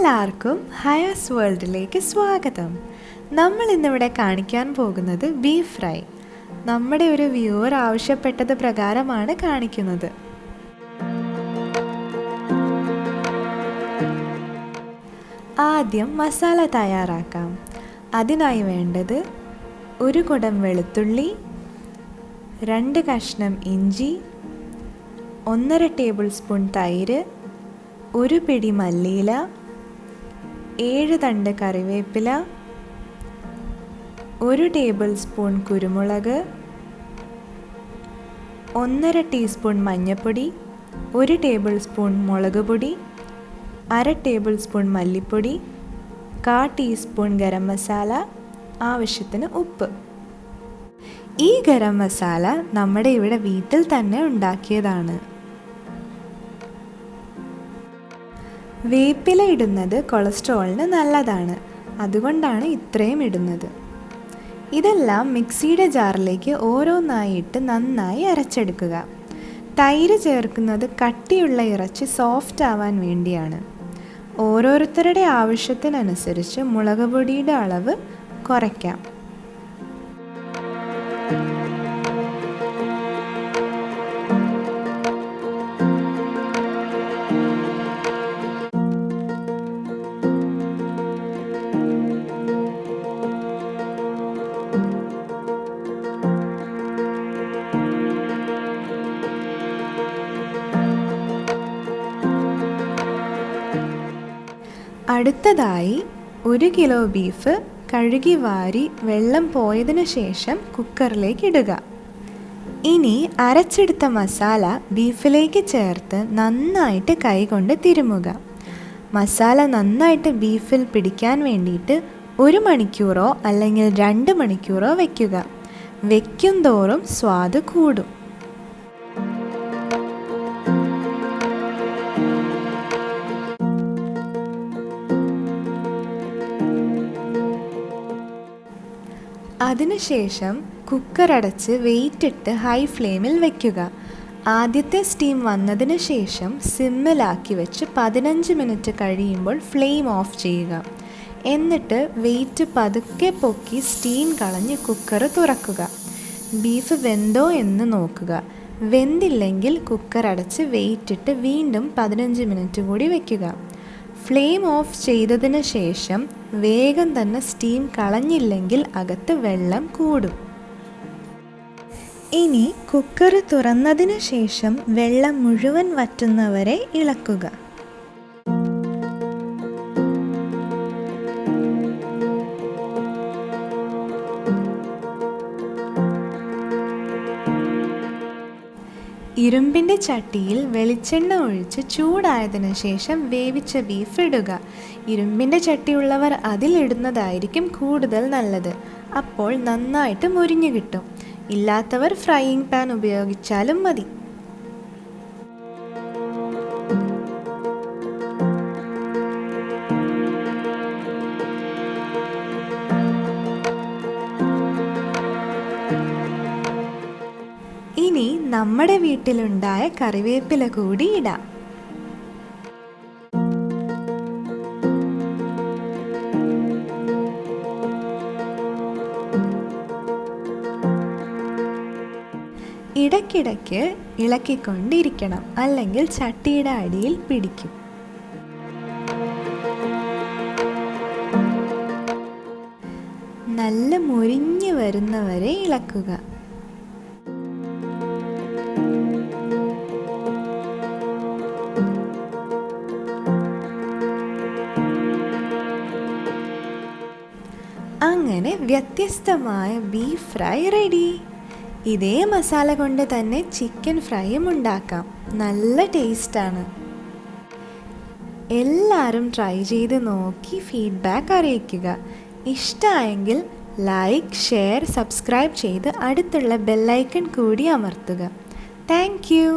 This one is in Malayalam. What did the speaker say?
എല്ലാവർക്കും haya'sworldലേക്ക് സ്വാഗതം. നമ്മൾ ഇന്നിവിടെ കാണിക്കാൻ പോകുന്നത് ബീഫ് ഫ്രൈ. നമ്മുടെ ഒരു വ്യൂവർ ആവശ്യപ്പെട്ടത് പ്രകാരമാണ് കാണിക്കുന്നത്. ആദ്യം മസാല തയ്യാറാക്കാം. അതിനായി വേണ്ടത് 1 കുടം വെളുത്തുള്ളി, 2 കഷ്ണം ഇഞ്ചി, 1.5 ടേബിൾ സ്പൂൺ തൈര്, 1 പിടി മല്ലിയില, 7 തണ്ട് കറിവേപ്പില, 1 ടേബിൾ സ്പൂൺ കുരുമുളക്, 1.5 ടീസ്പൂൺ മഞ്ഞൾപ്പൊടി, 1 ടേബിൾ സ്പൂൺ മുളക് പൊടി, 1/2 ടേബിൾ സ്പൂൺ മല്ലിപ്പൊടി, 1/4 ടീസ്പൂൺ ഗരം മസാല, ആവശ്യത്തിന് ഉപ്പ്. ഈ ഗരം മസാല നമ്മുടെ ഇവിടെ വീട്ടിൽ തന്നെ ഉണ്ടാക്കിയതാണ്. വേപ്പില ഇടുന്നത് കൊളസ്ട്രോളിന് നല്ലതാണ്, അതുകൊണ്ടാണ് ഇത്രയും ഇടുന്നത്. ഇതെല്ലാം മിക്സിയുടെ ജാറിലേക്ക് ഓരോന്നായിട്ട് നന്നായി അരച്ചെടുക്കുക. തൈര് ചേർക്കുന്നത് കട്ടിയുള്ള ഇറച്ചി സോഫ്റ്റ് ആവാൻ വേണ്ടിയാണ്. ഓരോരുത്തരുടെ ആവശ്യത്തിനനുസരിച്ച് മുളക് പൊടിയുടെ അളവ് കുറയ്ക്കാം. അടുത്തതായി 1 കിലോ ബീഫ് കഴുകി വാരി വെള്ളം പോയതിനു ശേഷം കുക്കറിലേക്ക് ഇടുക. ഇനി അരച്ചെടുത്ത മസാല ബീഫിലേക്ക് ചേർത്ത് നന്നായിട്ട് കൈകൊണ്ട് തിരുമുക. മസാല നന്നായിട്ട് ബീഫിൽ പിടിക്കാൻ വേണ്ടിയിട്ട് 1 മണിക്കൂറോ അല്ലെങ്കിൽ 2 മണിക്കൂറോ വയ്ക്കുക. വയ്ക്കും തോറും സ്വാദ് കൂടും. അതിനുശേഷം കുക്കർ അടച്ച് വെയിറ്റിട്ട് ഹൈ ഫ്ലെയിമിൽ വയ്ക്കുക. ആദ്യത്തെ സ്റ്റീം വന്നതിന് ശേഷം സിമ്മിലാക്കി വെച്ച് 15 മിനിറ്റ് കഴിയുമ്പോൾ ഫ്ലെയിം ഓഫ് ചെയ്യുക. എന്നിട്ട് വെയിറ്റ് പതുക്കെ പൊക്കി സ്റ്റീം കളഞ്ഞ് കുക്കർ തുറക്കുക. ബീഫ് വെന്തോ എന്ന് നോക്കുക. വെന്തില്ലെങ്കിൽ കുക്കർ അടച്ച് വെയിറ്റിട്ട് വീണ്ടും 15 മിനിറ്റ് കൂടി വയ്ക്കുക. ഫ്ലെയിം ഓഫ് ചെയ്തതിന് ശേഷം വേഗം തന്നെ സ്റ്റീം കളഞ്ഞില്ലെങ്കിൽ അകത്ത് വെള്ളം കൂടും. ഇനി കുക്കർ തുറന്നതിന് ശേഷം വെള്ളം മുഴുവൻ വറ്റുന്നവരെ ഇളക്കുക. ഇരുമ്പിൻ്റെ ചട്ടിയിൽ വെളിച്ചെണ്ണ ഒഴിച്ച് ചൂടായതിനു ശേഷം വേവിച്ച ബീഫ് ഇടുക. ഇരുമ്പിൻ്റെ ചട്ടിയുള്ളവർ അതിലിടുന്നതായിരിക്കും കൂടുതൽ നല്ലത്. അപ്പോൾ നന്നായിട്ട് മുരിഞ്ഞു കിട്ടും. ഇല്ലാത്തവർ ഫ്രൈയിങ് പാൻ ഉപയോഗിച്ചാലും മതി. ഇനി നമ്മുടെ വീട്ടിലുണ്ടായ കറിവേപ്പില കൂടി ഇടാം. ഇടയ്ക്കിടയ്ക്ക് ഇളക്കിക്കൊണ്ടിരിക്കണം, അല്ലെങ്കിൽ ചട്ടിയുടെ അടിയിൽ പിടിക്കും. നല്ല മുരിഞ്ഞു വരുന്നവരെ ഇളക്കുക. അങ്ങനെ വ്യത്യസ്തമായ ബീഫ് ഫ്രൈ റെഡി. ഇതേ മസാല കൊണ്ട് തന്നെ ചിക്കൻ ഫ്രൈയും ഉണ്ടാക്കാം. നല്ല ടേസ്റ്റാണ്. എല്ലാവരും ട്രൈ ചെയ്ത് നോക്കി ഫീഡ്ബാക്ക് അറിയിക്കുക. ഇഷ്ടമായെങ്കിൽ ലൈക്ക്, ഷെയർ, സബ്സ്ക്രൈബ് ചെയ്ത് അടുത്തുള്ള ബെല്ലൈക്കൺ കൂടി അമർത്തുക. Thank you.